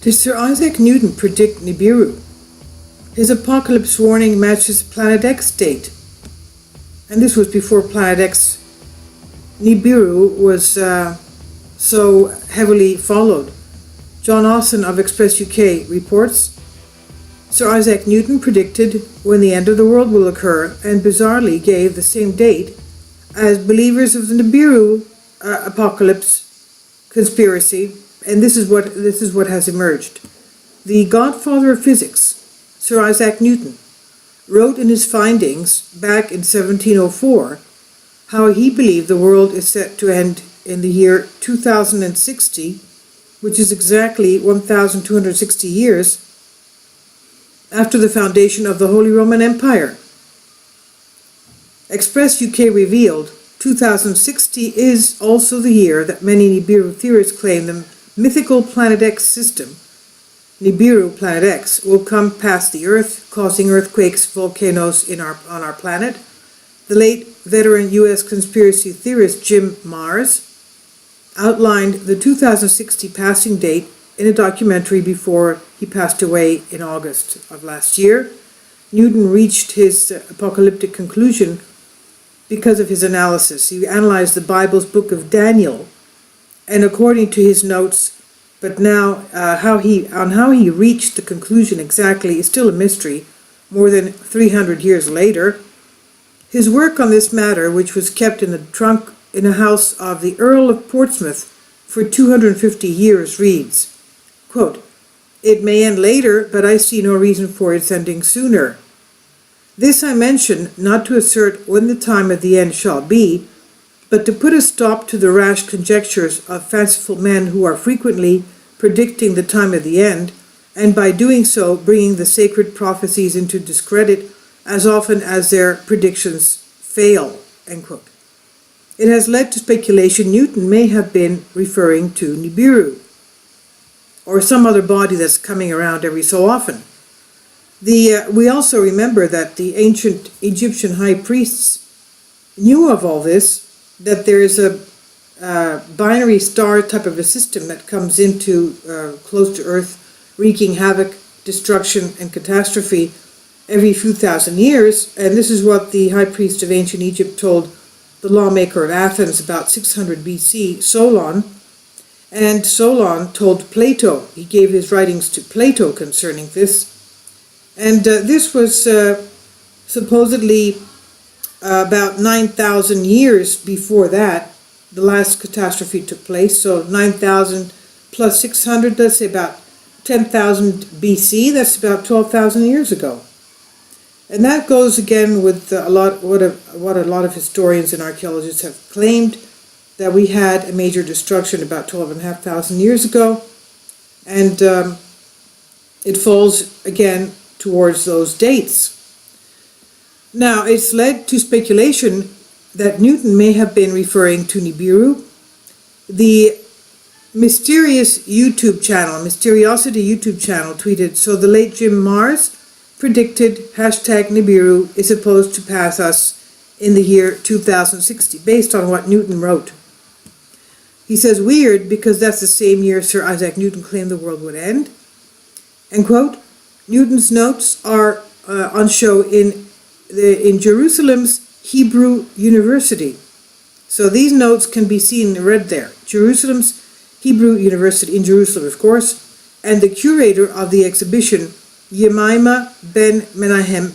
Did Sir Isaac Newton predict Nibiru? His apocalypse warning matches Planet X date. And this was before Planet X. Nibiru was so heavily followed. John Austin of Express UK reports, Sir Isaac Newton predicted when the end of the world will occur and bizarrely gave the same date as believers of the Nibiru-Apocalypse conspiracy, and this is what has emerged. The godfather of physics, Sir Isaac Newton, wrote in his findings back in 1704 how he believed the world is set to end in the year 2060, which is exactly 1,260 years after the foundation of the Holy Roman Empire. Express UK revealed 2060 is also the year that many Nibiru theorists claim the mythical Planet X system, Nibiru Planet X, will come past the Earth, causing earthquakes, volcanoes on our planet. The late veteran U.S. conspiracy theorist Jim Marrs outlined the 2060 passing date in a documentary before he passed away in August of last year. Newton reached his apocalyptic conclusion because of his analysis. He analyzed the Bible's book of Daniel, and according to his notes, but now how he reached the conclusion exactly is still a mystery, more than 300 years later. His work on this matter, which was kept in the trunk in a house of the Earl of Portsmouth for 250 years, reads, quote, "It may end later, but I see no reason for its ending sooner. This I mention not to assert when the time of the end shall be, but to put a stop to the rash conjectures of fanciful men who are frequently predicting the time of the end, and by doing so bringing the sacred prophecies into discredit as often as their predictions fail." End quote. It has led to speculation Newton may have been referring to Nibiru, or some other body that's coming around every so often. We also remember that the ancient Egyptian high priests knew of all this, that there is a binary star type of a system that comes into close to Earth, wreaking havoc, destruction, and catastrophe every few thousand years. And this is what the high priest of ancient Egypt told the lawmaker of Athens about 600 BC, Solon. And Solon told Plato, he gave his writings to Plato concerning this. And this was supposedly about 9,000 years before that, the last catastrophe took place. So 9,000 plus 600, let's say about 10,000 BC, that's about 12,000 years ago. And that goes again with what a lot of historians and archaeologists have claimed, that we had a major destruction about 12,500 years ago, and it falls again towards those dates. Now, it's led to speculation that Newton may have been referring to Nibiru. The Mysteriosity YouTube channel tweeted, "So the late Jim Marrs predicted #Nibiru is supposed to pass us in the year 2060, based on what Newton wrote." He says, "Weird, because that's the same year Sir Isaac Newton claimed the world would end." End quote. Newton's notes are on show in Jerusalem's Hebrew University. So these notes can be seen and read there. Jerusalem's Hebrew University in Jerusalem, of course, and the curator of the exhibition, Yemima ben Menahem.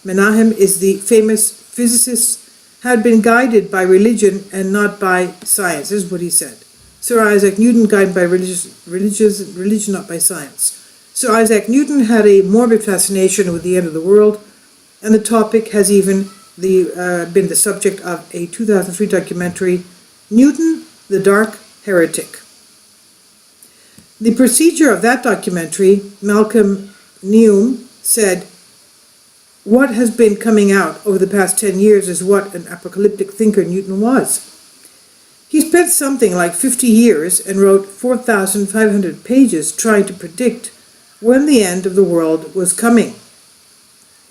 Menahem is the famous physicist, had been guided by religion and not by science, is what he said. Sir Isaac Newton guided by religion, not by science. Sir Isaac Newton had a morbid fascination with the end of the world, and the topic has even been the subject of a 2003 documentary, Newton, the Dark Heretic. The procedure of that documentary, Malcolm Neum said, "What has been coming out over the past 10 years is what an apocalyptic thinker Newton was. He spent something like 50 years and wrote 4,500 pages trying to predict when the end of the world was coming.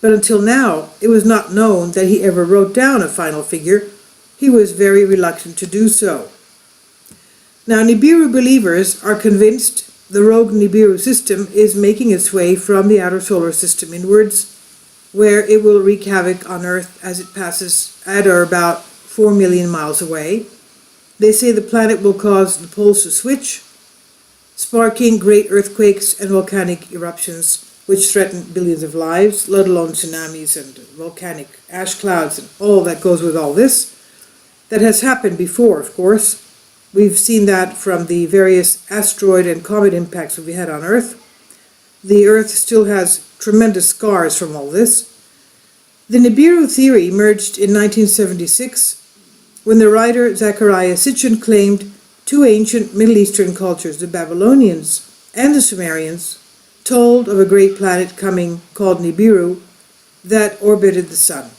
But until now, it was not known that he ever wrote down a final figure. He was very reluctant to do so. Now, Nibiru believers are convinced the rogue Nibiru system is making its way from the outer solar system inwards, where it will wreak havoc on Earth as it passes at or about 4 million miles away. They say the planet will cause the poles to switch, sparking great earthquakes and volcanic eruptions which threaten billions of lives, let alone tsunamis and volcanic ash clouds and all that goes with all this. That has happened before, of course. We've seen that from the various asteroid and comet impacts that we had on Earth. The Earth still has tremendous scars from all this. The Nibiru theory emerged in 1976 when the writer Zecharia Sitchin claimed two ancient Middle Eastern cultures, the Babylonians and the Sumerians, told of a great planet coming called Nibiru that orbited the sun.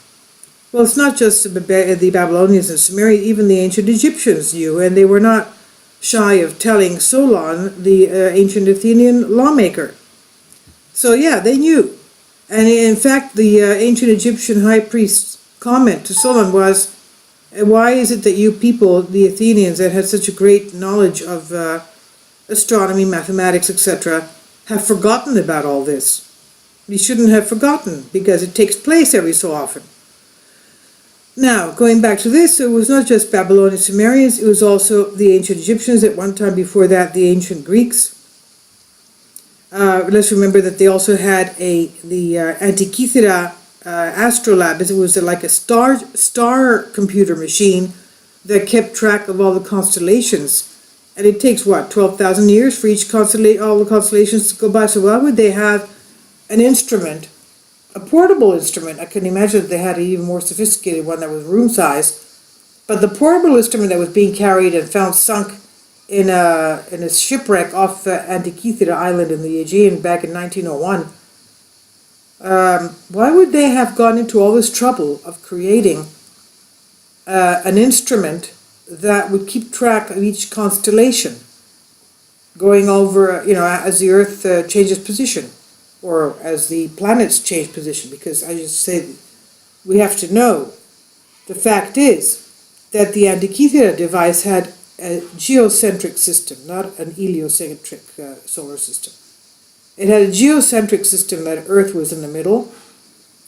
Well, it's not just the Babylonians and Sumerians, even the ancient Egyptians knew, and they were not shy of telling Solon, the ancient Athenian lawmaker. So yeah, they knew. And in fact, the ancient Egyptian high priest's comment to Solon was, why is it that you people, the Athenians, that had such a great knowledge of astronomy, mathematics, etc., have forgotten about all this? You shouldn't have forgotten, because it takes place every so often. Now, going back to this, it was not just Babylonian Sumerians, it was also the ancient Egyptians, at one time before that, the ancient Greeks. Let's remember that they also had the Antikythera astrolabe. It was like a star computer machine that kept track of all the constellations. And it takes, 12,000 years for all the constellations to go by. So why would they have an instrument, a portable instrument? I can imagine that they had an even more sophisticated one that was room size. But the portable instrument that was being carried and found sunk in a shipwreck off Antikythera Island in the Aegean back in 1901, why would they have gone into all this trouble of creating an instrument that would keep track of each constellation going over, as the Earth changes position, or as the planets change position? Because I just say we have to know, the fact is that the Antikythera device had a geocentric system, not an heliocentric solar system. It had a geocentric system that Earth was in the middle.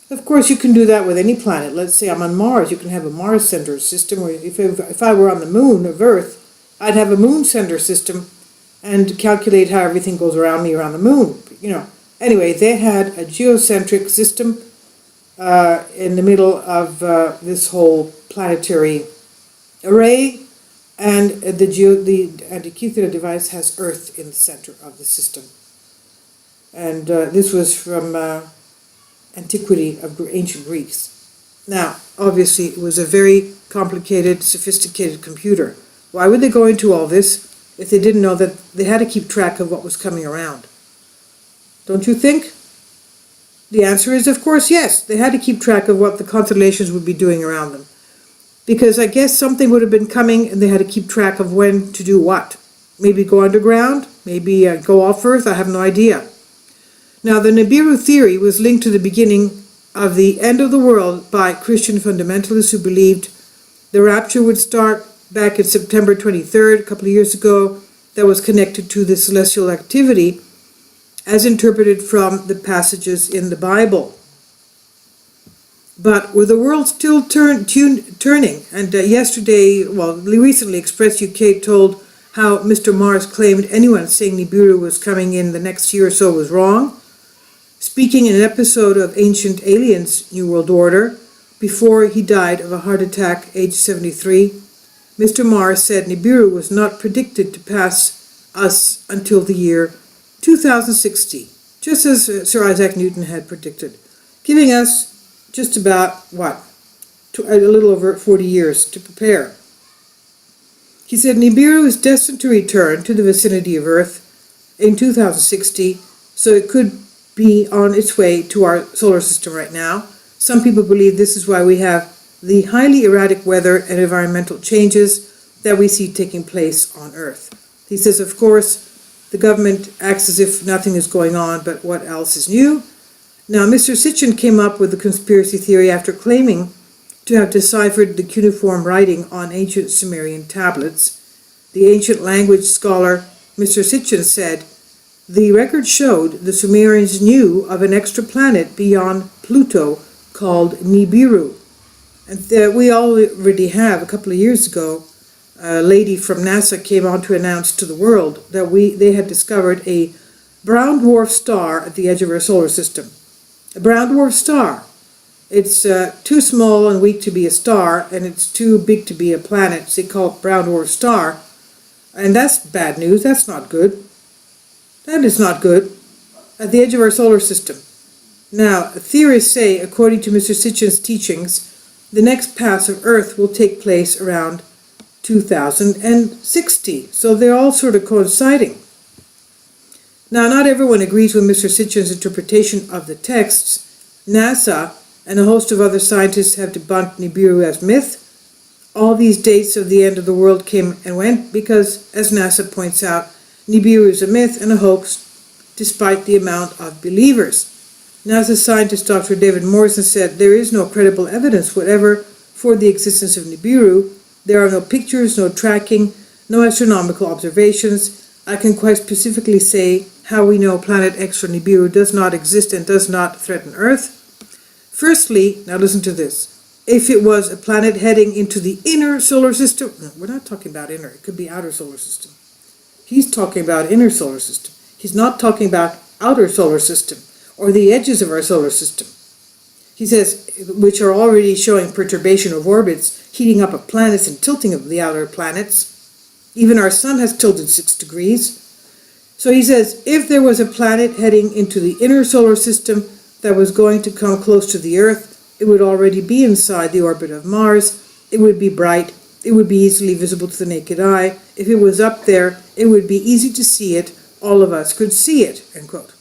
Of course, you can do that with any planet. Let's say I'm on Mars. You can have a Mars center system. Or if I were on the moon of Earth, I'd have a moon center system and calculate how everything goes around me around the moon. Anyway, they had a geocentric system in the middle of this whole planetary array. And the Antikythera device has Earth in the center of the system. And this was from antiquity of ancient Greeks. Now, obviously, it was a very complicated, sophisticated computer. Why would they go into all this if they didn't know that they had to keep track of what was coming around? Don't you think? The answer is, of course, yes. They had to keep track of what the constellations would be doing around them. Because I guess something would have been coming and they had to keep track of when to do what. Maybe go underground, maybe go off Earth, I have no idea. Now, the Nibiru theory was linked to the beginning of the end of the world by Christian fundamentalists who believed the rapture would start back in September 23rd, a couple of years ago, that was connected to the celestial activity as interpreted from the passages in the Bible. But with the world still turning, and recently Express UK told how Mr. Mars claimed anyone saying Nibiru was coming in the next year or so was wrong. Speaking in an episode of Ancient Aliens, New World Order, before he died of a heart attack, age 73, Mr. Mars said Nibiru was not predicted to pass us until the year 2060, just as Sir Isaac Newton had predicted, giving us just about, a little over 40 years to prepare. He said Nibiru is destined to return to the vicinity of Earth in 2060, so it could be on its way to our solar system right now. Some people believe this is why we have the highly erratic weather and environmental changes that we see taking place on Earth. He says, of course, the government acts as if nothing is going on, but what else is new? Now, Mr. Sitchin came up with the conspiracy theory after claiming to have deciphered the cuneiform writing on ancient Sumerian tablets, the ancient language scholar Mr. Sitchin said, the record showed the Sumerians knew of an extra planet beyond Pluto called Nibiru. And we already have, a couple of years ago, a lady from NASA came on to announce to the world that they had discovered a brown dwarf star at the edge of our solar system. A brown dwarf star. It's too small and weak to be a star, and it's too big to be a planet, so they call it brown dwarf star. And that's bad news. That's not good. That is not good. At the edge of our solar system. Now, theorists say, according to Mr. Sitchin's teachings, the next pass of Earth will take place around 2060. So they're all sort of coinciding. Now, not everyone agrees with Mr. Sitchin's interpretation of the texts. NASA and a host of other scientists have debunked Nibiru as myth. All these dates of the end of the world came and went because, as NASA points out, Nibiru is a myth and a hoax, despite the amount of believers. NASA scientist Dr. David Morrison said there is no credible evidence whatever for the existence of Nibiru. There are no pictures, no tracking, no astronomical observations. I can quite specifically say how we know Planet X or Nibiru does not exist and does not threaten Earth. Firstly, now listen to this. If it was a planet heading into the inner solar system, no, we're not talking about inner, it could be outer solar system. He's talking about inner solar system. He's not talking about outer solar system or the edges of our solar system. He says, which are already showing perturbation of orbits, heating up of planets and tilting of the outer planets. Even our sun has tilted 6 degrees. So he says, if there was a planet heading into the inner solar system that was going to come close to the Earth, it would already be inside the orbit of Mars. It would be bright. It would be easily visible to the naked eye. If it was up there, it would be easy to see it. All of us could see it, end quote.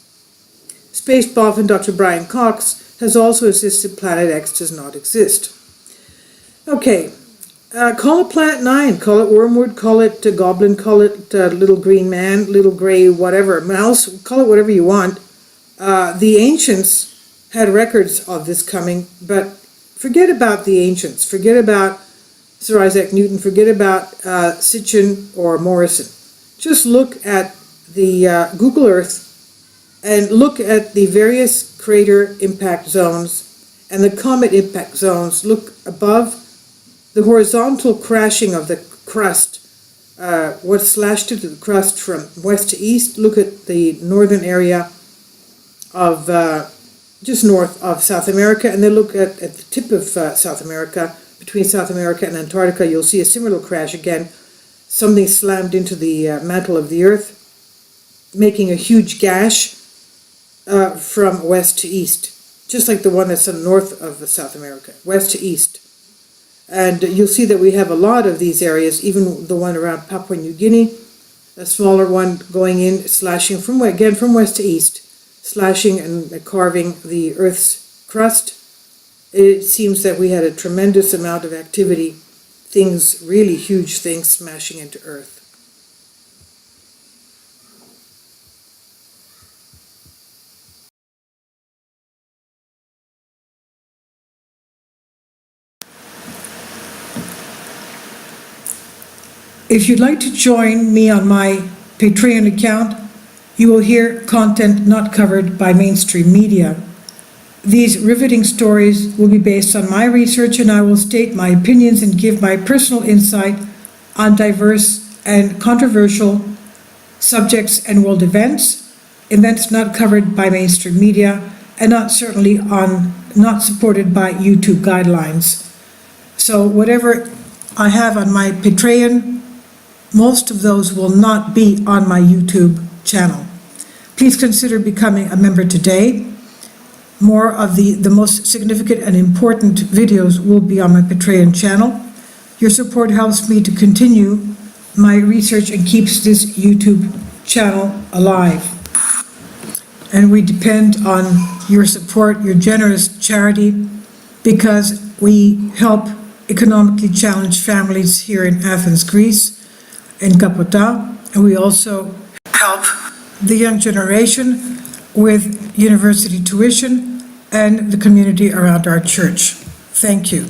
Space boffin Dr. Brian Cox has also insisted Planet X does not exist. Okay, call it Planet 9, call it Wormwood, call it Goblin, call it Little Green Man, Little Gray whatever, Mouse, call it whatever you want. The ancients had records of this coming, but forget about the ancients, forget about Sir Isaac Newton, forget about Sitchin or Morrison. Just look at the Google Earth and look at the various crater impact zones and the comet impact zones. Look above the horizontal crashing of the crust, what slashed into the crust from west to east. Look at the northern area of just north of South America, and then look at the tip of South America. Between South America and Antarctica, you'll see a similar crash again. Something slammed into the mantle of the Earth, making a huge gash from west to east, just like the one that's in north of South America, west to east. And you'll see that we have a lot of these areas, even the one around Papua New Guinea, a smaller one going in, slashing from west to east, slashing and carving the Earth's crust. It seems that we had a tremendous amount of activity, things, really huge things smashing into Earth. If you'd like to join me on my Patreon account, you will hear content not covered by mainstream media. These riveting stories will be based on my research, and I will state my opinions and give my personal insight on diverse and controversial subjects and world events not covered by mainstream media, and not supported by YouTube guidelines. So whatever I have on my Patreon, most of those will not be on my YouTube channel. Please consider becoming a member today. More of the most significant and important videos will be on my Patreon channel. Your support helps me to continue my research and keeps this YouTube channel alive. And we depend on your support, your generous charity, because we help economically challenged families here in Athens, Greece, in Kapota, and we also help the young generation with university tuition and the community around our church. Thank you.